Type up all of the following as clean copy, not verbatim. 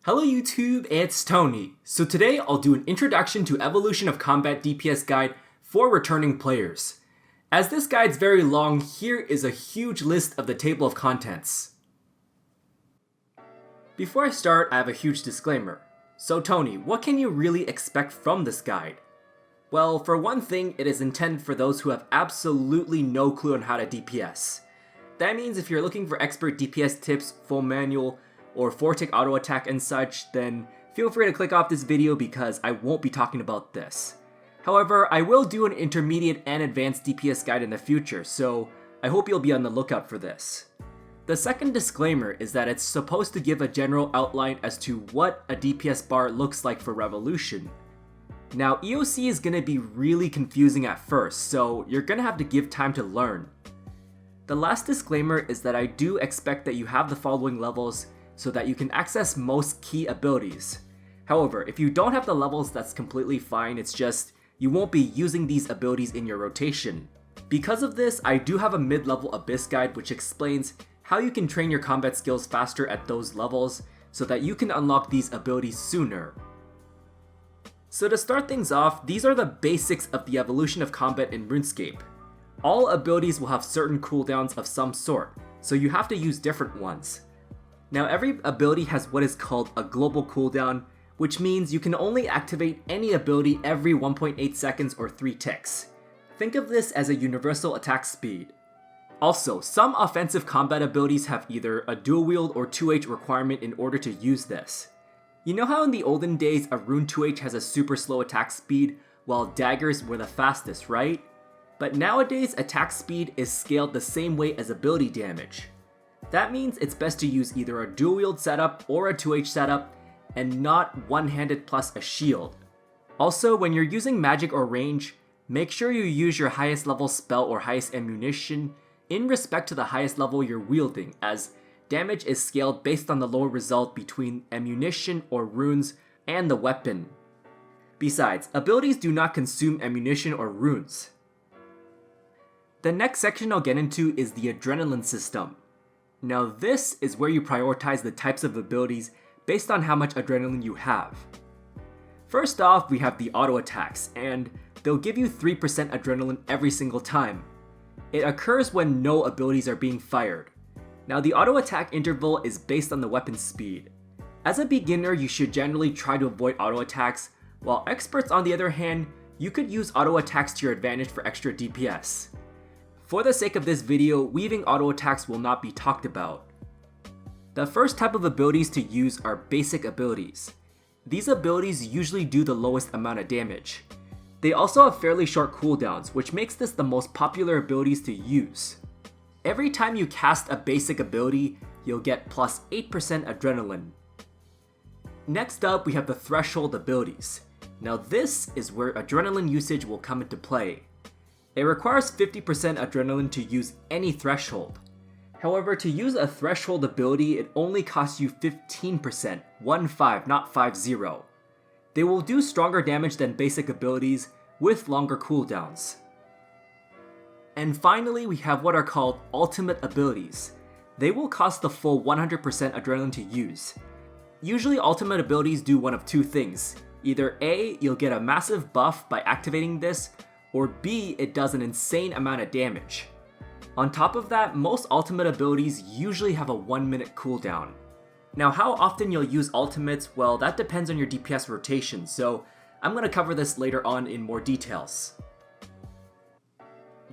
Hello YouTube, it's Tony. So today I'll do an introduction to Evolution of Combat DPS guide for returning players. As this guide's very long, here is a huge list of the table of contents. Before I start, I have a huge disclaimer. So Tony, what can you really expect from this guide? Well, for one thing, it is intended for those who have absolutely no clue on how to DPS. That means if you're looking for expert DPS tips, full manual, or 4-tick auto attack and such, then feel free to click off this video because I won't be talking about this. However, I will do an intermediate and advanced DPS guide in the future, so I hope you'll be on the lookout for this. The second disclaimer is that it's supposed to give a general outline as to what a DPS bar looks like for Revolution. Now, EOC is going to be really confusing at first, so you're going to have to give time to learn. The last disclaimer is that I do expect that you have the following levels so that you can access most key abilities. However, if you don't have the levels, that's completely fine, it's just you won't be using these abilities in your rotation. Because of this, I do have a mid-level Abyss guide which explains how you can train your combat skills faster at those levels so that you can unlock these abilities sooner. So to start things off, these are the basics of the evolution of combat in Runescape. All abilities will have certain cooldowns of some sort, so you have to use different ones. Now every ability has what is called a global cooldown, which means you can only activate any ability every 1.8 seconds or 3 ticks. Think of this as a universal attack speed. Also, some offensive combat abilities have either a dual wield or 2H requirement in order to use this. You know how in the olden days a rune 2H has a super slow attack speed, while daggers were the fastest, right? But nowadays attack speed is scaled the same way as ability damage. That means it's best to use either a dual wield setup or a 2H setup, and not one-handed plus a shield. Also, when you're using magic or range, make sure you use your highest level spell or highest ammunition in respect to the highest level you're wielding, as damage is scaled based on the lower result between ammunition or runes and the weapon. Besides, abilities do not consume ammunition or runes. The next section I'll get into is the adrenaline system. Now this is where you prioritize the types of abilities based on how much adrenaline you have. First off, we have the auto attacks, and they'll give you 3% adrenaline every single time. It occurs when no abilities are being fired. Now the auto attack interval is based on the weapon speed. As a beginner, you should generally try to avoid auto attacks, while experts on the other hand, you could use auto attacks to your advantage for extra DPS. For the sake of this video, weaving auto attacks will not be talked about. The first type of abilities to use are basic abilities. These abilities usually do the lowest amount of damage. They also have fairly short cooldowns, which makes this the most popular abilities to use. Every time you cast a basic ability, you'll get plus 8% adrenaline. Next up, we have the threshold abilities. Now this is where adrenaline usage will come into play. It requires 50% adrenaline to use any threshold. However, to use a threshold ability, it only costs you 15%, 1-5, not 5-0. They will do stronger damage than basic abilities with longer cooldowns. And finally, we have what are called ultimate abilities. They will cost the full 100% adrenaline to use. Usually ultimate abilities do one of two things. Either A, you'll get a massive buff by activating this, or B, it does an insane amount of damage. On top of that, most ultimate abilities usually have a 1-minute cooldown. Now how often you'll use ultimates, well that depends on your DPS rotation, so I'm going to cover this later on in more details.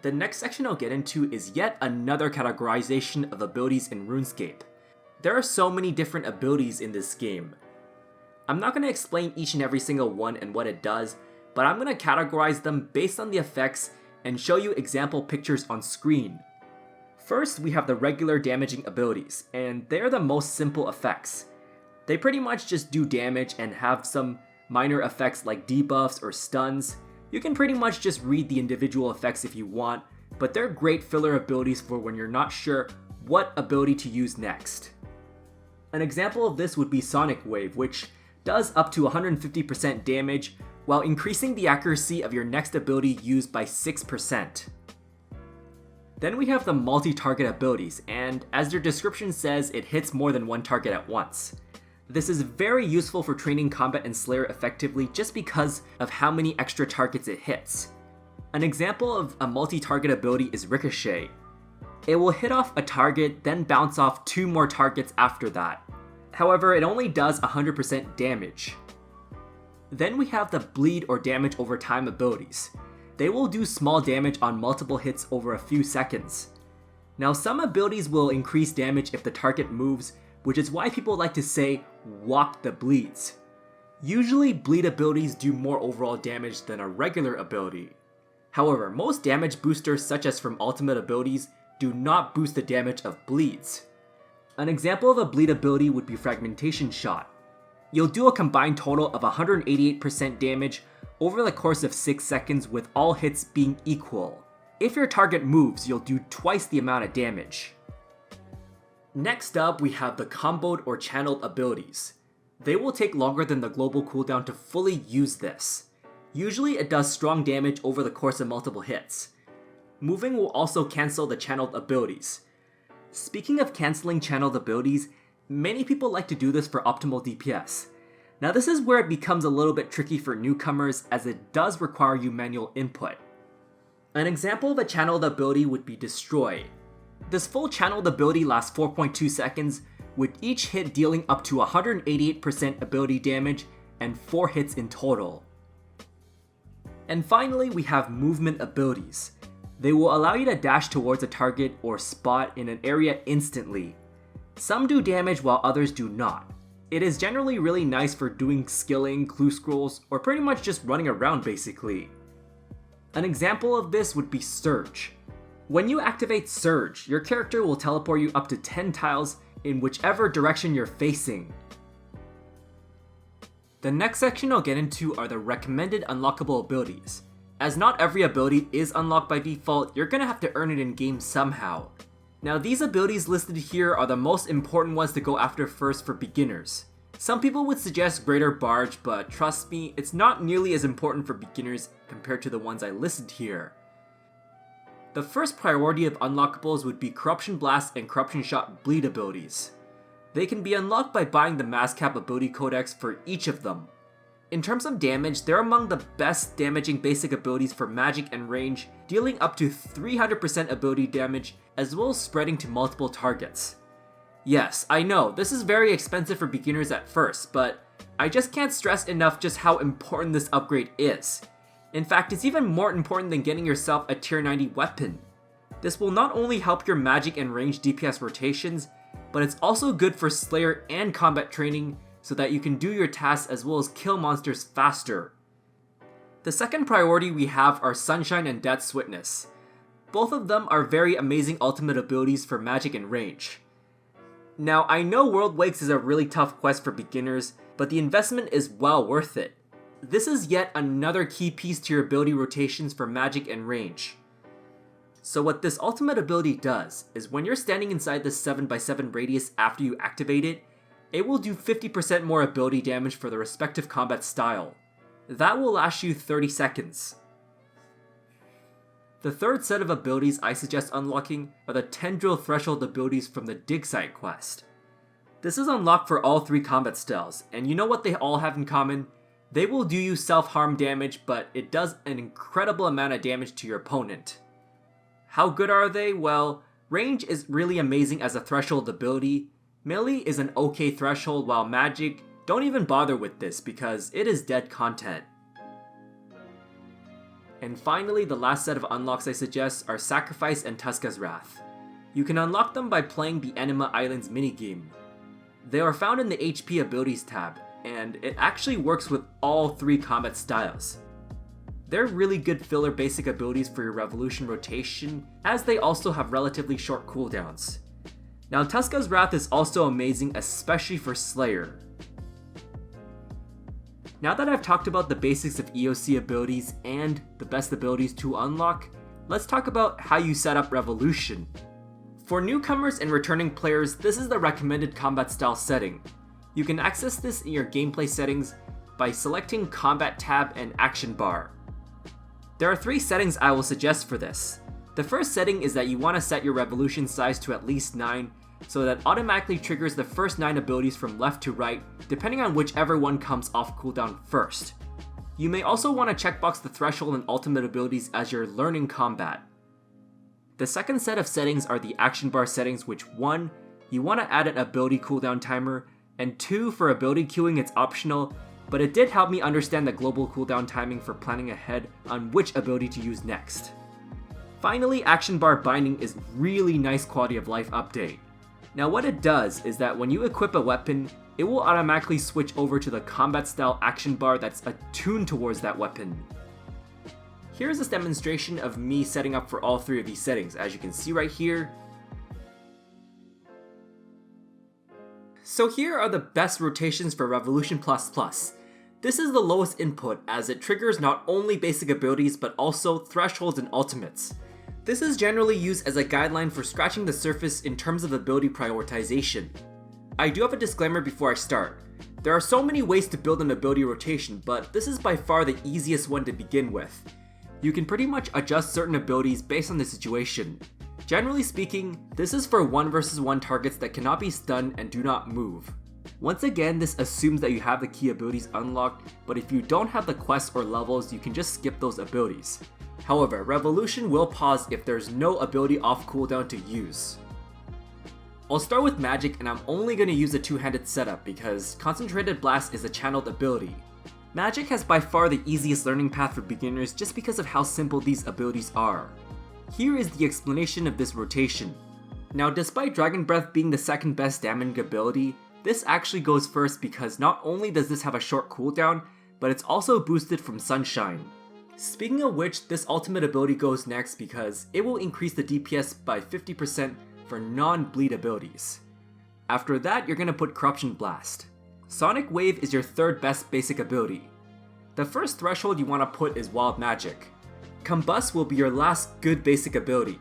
The next section I'll get into is yet another categorization of abilities in Runescape. There are so many different abilities in this game. I'm not going to explain each and every single one and what it does, but I'm going to categorize them based on the effects and show you example pictures on screen. First, we have the regular damaging abilities, and they're the most simple effects. They pretty much just do damage and have some minor effects like debuffs or stuns. You can pretty much just read the individual effects if you want, but they're great filler abilities for when you're not sure what ability to use next. An example of this would be Sonic Wave, which does up to 150% damage, while increasing the accuracy of your next ability used by 6%. Then we have the multi-target abilities, and as their description says, it hits more than one target at once. This is very useful for training combat and Slayer effectively just because of how many extra targets it hits. An example of a multi-target ability is Ricochet. It will hit off a target, then bounce off 2 more targets after that. However, it only does 100% damage. Then we have the bleed or damage over time abilities. They will do small damage on multiple hits over a few seconds. Now, some abilities will increase damage if the target moves, which is why people like to say, walk the bleeds. Usually, bleed abilities do more overall damage than a regular ability. However, most damage boosters such as from ultimate abilities do not boost the damage of bleeds. An example of a bleed ability would be Fragmentation Shot. You'll do a combined total of 188% damage over the course of 6 seconds with all hits being equal. If your target moves, you'll do twice the amount of damage. Next up, we have the comboed or channeled abilities. They will take longer than the global cooldown to fully use this. Usually it does strong damage over the course of multiple hits. Moving will also cancel the channeled abilities. Speaking of cancelling channeled abilities, many people like to do this for optimal DPS. Now this is where it becomes a little bit tricky for newcomers as it does require you manual input. An example of a channeled ability would be Destroy. This full channeled ability lasts 4.2 seconds, with each hit dealing up to 188% ability damage and 4 hits in total. And finally, we have movement abilities. They will allow you to dash towards a target or spot in an area instantly. Some do damage while others do not. It is generally really nice for doing skilling, clue scrolls, or pretty much just running around basically. An example of this would be Surge. When you activate Surge, your character will teleport you up to 10 tiles in whichever direction you're facing. The next section I'll get into are the recommended unlockable abilities. As not every ability is unlocked by default, you're gonna have to earn it in game somehow. Now these abilities listed here are the most important ones to go after first for beginners. Some people would suggest Greater Barge, but trust me, it's not nearly as important for beginners compared to the ones I listed here. The first priority of unlockables would be Corruption Blast and Corruption Shot bleed abilities. They can be unlocked by buying the Mazcap ability codex for each of them. In terms of damage, they're among the best damaging basic abilities for magic and range, dealing up to 300% ability damage, as well as spreading to multiple targets. Yes, I know, this is very expensive for beginners at first, but I just can't stress enough just how important this upgrade is. In fact, it's even more important than getting yourself a tier 90 weapon. This will not only help your magic and range DPS rotations, but it's also good for Slayer and combat training so that you can do your tasks as well as kill monsters faster. The second priority we have are Sunshine and Death's Witness. Both of them are very amazing ultimate abilities for magic and range. Now I know World Wakes is a really tough quest for beginners, but the investment is well worth it. This is yet another key piece to your ability rotations for magic and range. So what this ultimate ability does is when you're standing inside the 7x7 radius after you activate it, it will do 50% more ability damage for the respective combat style. That will last you 30 seconds. The third set of abilities I suggest unlocking are the Tendril Threshold abilities from the Dig Site quest. This is unlocked for all 3 combat styles, and you know what they all have in common? They will do you self-harm damage, but it does an incredible amount of damage to your opponent. How good are they? Well, range is really amazing as a threshold ability. Melee is an okay threshold, while magic, don't even bother with this because it is dead content. And finally, the last set of unlocks I suggest are Sacrifice and Tuska's Wrath. You can unlock them by playing the Anima Islands minigame. They are found in the HP abilities tab, and it actually works with all 3 combat styles. They're really good filler basic abilities for your Revolution rotation, as they also have relatively short cooldowns. Now Tuska's Wrath is also amazing, especially for Slayer. Now that I've talked about the basics of EOC abilities and the best abilities to unlock, let's talk about how you set up Revolution. For newcomers and returning players, this is the recommended combat style setting. You can access this in your gameplay settings by selecting Combat tab and Action bar. There are 3 settings I will suggest for this. The first setting is that you want to set your Revolution size to at least 9, so that automatically triggers the first 9 abilities from left to right, depending on whichever one comes off cooldown first. You may also want to checkbox the threshold and ultimate abilities as you're learning combat. The second set of settings are the action bar settings, which 1, you want to add an ability cooldown timer, and 2, for ability queuing it's optional, but it did help me understand the global cooldown timing for planning ahead on which ability to use next. Finally, action bar binding is really nice quality of life update. Now what it does is that when you equip a weapon, it will automatically switch over to the combat style action bar that's attuned towards that weapon. Here's this demonstration of me setting up for all 3 of these settings, as you can see right here. So here are the best rotations for Revolution++. This is the lowest input as it triggers not only basic abilities but also thresholds and ultimates. This is generally used as a guideline for scratching the surface in terms of ability prioritization. I do have a disclaimer before I start. There are so many ways to build an ability rotation, but this is by far the easiest one to begin with. You can pretty much adjust certain abilities based on the situation. Generally speaking, this is for 1 vs 1 targets that cannot be stunned and do not move. Once again, this assumes that you have the key abilities unlocked, but if you don't have the quests or levels, you can just skip those abilities. However, Revolution will pause if there's no ability off cooldown to use. I'll start with magic, and I'm only going to use a 2-handed setup because Concentrated Blast is a channeled ability. Magic has by far the easiest learning path for beginners just because of how simple these abilities are. Here is the explanation of this rotation. Now, despite Dragon Breath being the second best damaging ability, this actually goes first because not only does this have a short cooldown, but it's also boosted from Sunshine. Speaking of which, this ultimate ability goes next because it will increase the DPS by 50% for non-bleed abilities. After that, you're going to put Corruption Blast. Sonic Wave is your third best basic ability. The first threshold you want to put is Wild Magic. Combust will be your last good basic ability.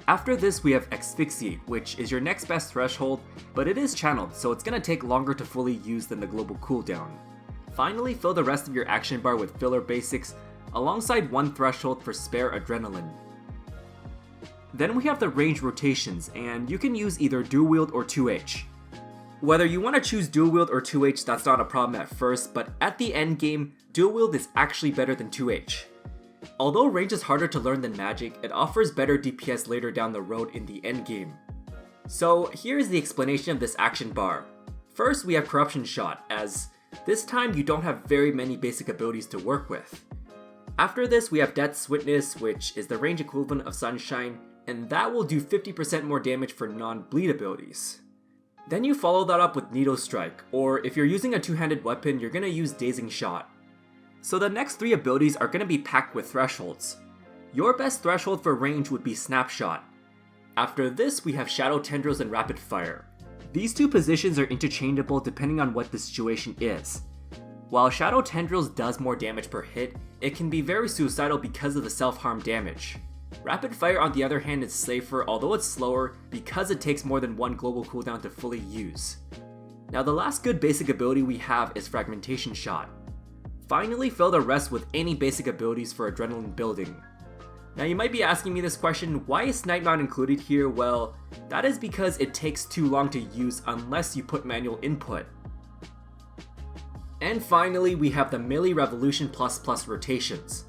After this we have Asphyxiate, which is your next best threshold, but it is channeled, so it's going to take longer to fully use than the global cooldown. Finally, fill the rest of your action bar with filler basics, alongside 1 threshold for spare adrenaline. Then we have the range rotations, and you can use either dual wield or 2H. Whether you want to choose dual wield or 2H, that's not a problem at first, but at the end game, dual wield is actually better than 2H. Although range is harder to learn than magic, it offers better DPS later down the road in the end game. So here is the explanation of this action bar. First we have Corruption Shot, as this time you don't have very many basic abilities to work with. After this we have Death's Witness, which is the range equivalent of Sunshine, and that will do 50% more damage for non-bleed abilities. Then you follow that up with Needle Strike, or if you're using a 2-handed weapon, you're gonna use Dazing Shot. So the next 3 abilities are gonna be packed with thresholds. Your best threshold for range would be Snapshot. After this, we have Shadow Tendrils and Rapid Fire. These 2 positions are interchangeable depending on what the situation is. While Shadow Tendrils does more damage per hit, it can be very suicidal because of the self-harm damage. Rapid Fire on the other hand is safer, although it's slower because it takes more than 1 global cooldown to fully use. Now the last good basic ability we have is Fragmentation Shot. Finally, fill the rest with any basic abilities for adrenaline building. Now you might be asking me this question, why is Snipe not included here? Well, that is because it takes too long to use unless you put manual input. And finally, we have the Melee Revolution++ rotations.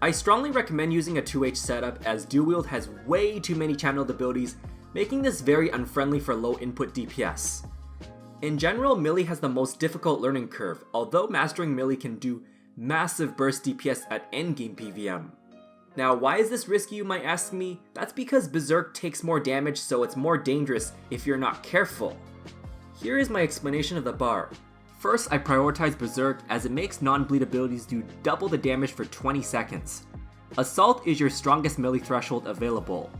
I strongly recommend using a 2H setup as dual wield has way too many channeled abilities, making this very unfriendly for low input DPS. In general, melee has the most difficult learning curve, although mastering melee can do massive burst DPS at endgame PVM. Now why is this risky, you might ask me? That's because Berserk takes more damage, so it's more dangerous if you're not careful. Here is my explanation of the bar. First, I prioritize Berserk as it makes non-bleed abilities do double the damage for 20 seconds. Assault is your strongest melee threshold available.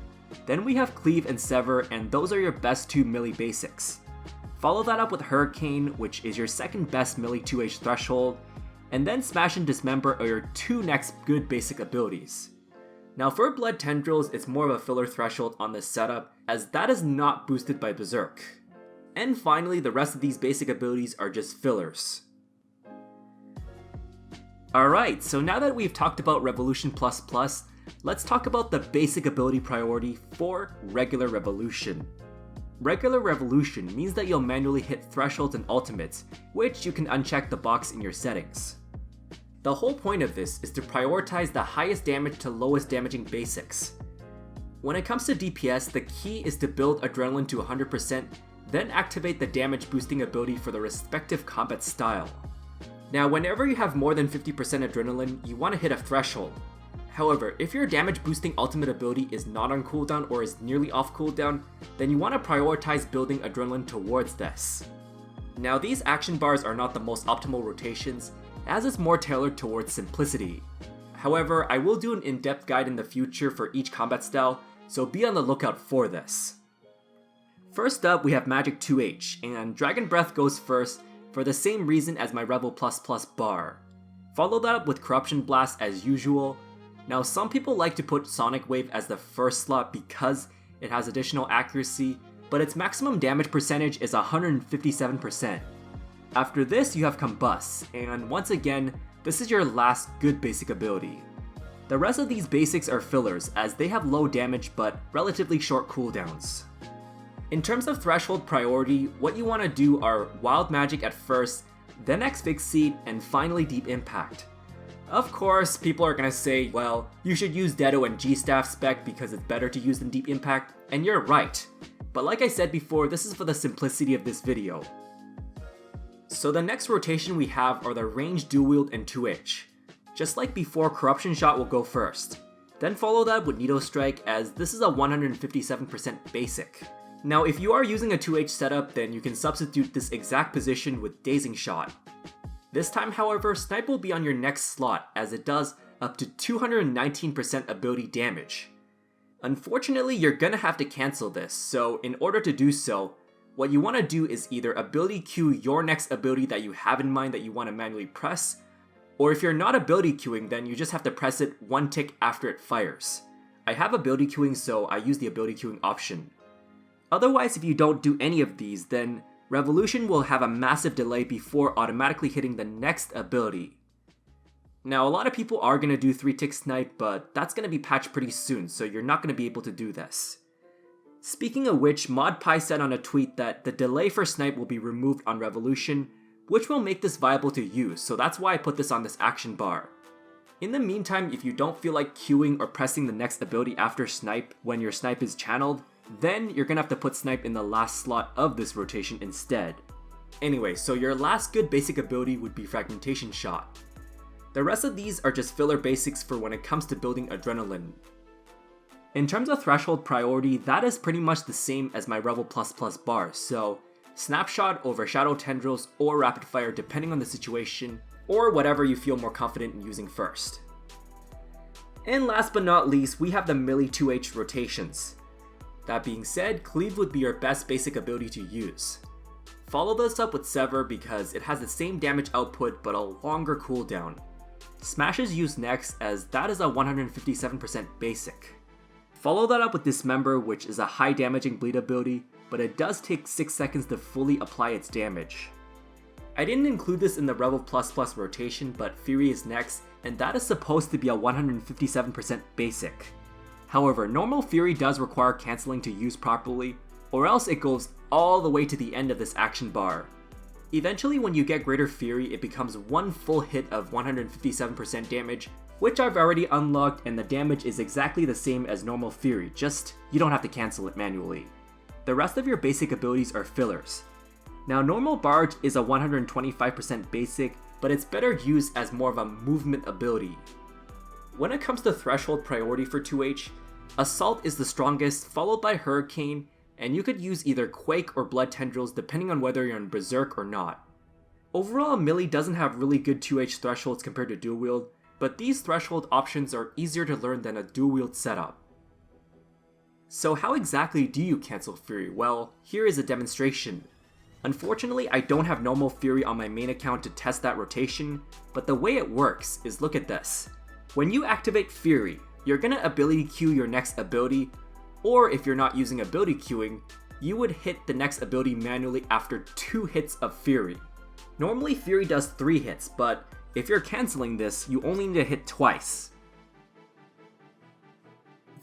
Then we have Cleave and Sever, and those are your best 2 melee basics. Follow that up with Hurricane, which is your second best melee 2H threshold, and then Smash and Dismember are your 2 next good basic abilities. Now for Blood Tendrils, it's more of a filler threshold on this setup, as that is not boosted by Berserk. And finally, the rest of these basic abilities are just fillers. Alright, so now that we've talked about Revolution++, let's talk about the basic ability priority for regular Revolution. Regular Revolution means that you'll manually hit thresholds and ultimates, which you can uncheck the box in your settings. The whole point of this is to prioritize the highest damage to lowest damaging basics. When it comes to DPS, the key is to build Adrenaline to 100%, then activate the damage boosting ability for the respective combat style. Now, whenever you have more than 50% Adrenaline, you want to hit a threshold. However, if your damage boosting ultimate ability is not on cooldown or is nearly off cooldown, then you want to prioritize building Adrenaline towards this. Now, these action bars are not the most optimal rotations, as it's more tailored towards simplicity. However, I will do an in-depth guide in the future for each combat style, so be on the lookout for this. First up, we have Magic 2H, and Dragon Breath goes first for the same reason as my Revel++ bar. Follow that up with Corruption Blast as usual. Now, some people like to put Sonic Wave as the first slot because it has additional accuracy, but its maximum damage percentage is 157%. After this, you have Combust, and once again, this is your last good basic ability. The rest of these basics are fillers, as they have low damage but relatively short cooldowns. In terms of threshold priority, what you want to do are Wild Magic at first, then Asphyxiate, and finally Deep Impact. Of course, people are gonna say, well, you should use Dedo and G-Staff spec because it's better to use than Deep Impact, and you're right. But like I said before, this is for the simplicity of this video. So the next rotation we have are the Range Dual Wield and 2H. Just like before, Corruption Shot will go first. Then follow that with Needle Strike, as this is a 157% basic. Now, if you are using a 2H setup, then you can substitute this exact position with Dazing Shot. This time, however, Snipe will be on your next slot, as it does up to 219% ability damage. Unfortunately, you're gonna have to cancel this, so in order to do so, what you want to do is either ability queue your next ability that you have in mind that you want to manually press, or if you're not ability queuing, then you just have to press it one tick after it fires. I have ability queuing, so I use the ability queuing option. Otherwise, if you don't do any of these, then Revolution will have a massive delay before automatically hitting the next ability. Now, a lot of people are going to do 3-tick Snipe, but that's going to be patched pretty soon, so you're not going to be able to do this. Speaking of which, ModPie said on a tweet that the delay for Snipe will be removed on Revolution, which will make this viable to use, so that's why I put this on this action bar. In the meantime, if you don't feel like queuing or pressing the next ability after Snipe when your Snipe is channeled, then you're gonna have to put Snipe in the last slot of this rotation instead. Anyway, so your last good basic ability would be Fragmentation Shot. The rest of these are just filler basics for when it comes to building Adrenaline. In terms of threshold priority, that is pretty much the same as my Revel++ bar, so Snapshot over Shadow Tendrils or Rapid Fire depending on the situation, or whatever you feel more confident in using first. And last but not least, we have the melee 2H rotations. That being said, Cleave would be your best basic ability to use. Follow this up with Sever because it has the same damage output but a longer cooldown. Smash is used next as that is a 157% basic. Follow that up with Dismember, which is a high damaging bleed ability, but it does take 6 seconds to fully apply its damage. I didn't include this in the Revel++ rotation, but Fury is next, and that is supposed to be a 157% basic. However, normal Fury does require cancelling to use properly, or else it goes all the way to the end of this action bar. Eventually, when you get Greater Fury, it becomes one full hit of 157% damage, which I've already unlocked, and the damage is exactly the same as normal Fury, just you don't have to cancel it manually. The rest of your basic abilities are fillers. Now, normal Barge is a 125% basic, but it's better used as more of a movement ability. When it comes to threshold priority for 2H, Assault is the strongest, followed by Hurricane, and you could use either Quake or Blood Tendrils depending on whether you're in Berserk or not. Overall, melee doesn't have really good 2H thresholds compared to dual wield, but these threshold options are easier to learn than a dual wield setup. So how exactly do you cancel Fury? Well, here is a demonstration. Unfortunately, I don't have normal Fury on my main account to test that rotation, but the way it works is look at this. When you activate Fury, you're gonna ability queue your next ability, or if you're not using ability queuing, you would hit the next ability manually after 2 hits of Fury. Normally Fury does 3 hits, but if you're cancelling this, you only need to hit twice.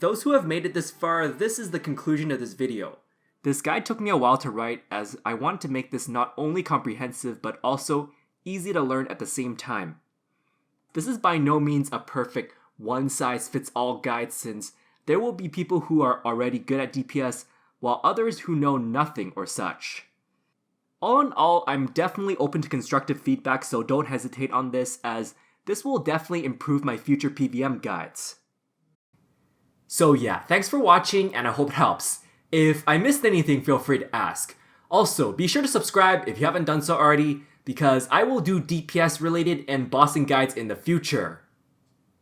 Those who have made it this far, this is the conclusion of this video. This guide took me a while to write as I wanted to make this not only comprehensive but also easy to learn at the same time. This is by no means a perfect one-size-fits-all guide since there will be people who are already good at DPS while others who know nothing or such. All in all, I'm definitely open to constructive feedback, so don't hesitate on this as this will definitely improve my future PVM guides. So yeah, thanks for watching and I hope it helps. If I missed anything, feel free to ask. Also, be sure to subscribe if you haven't done so already, because I will do DPS related and bossing guides in the future.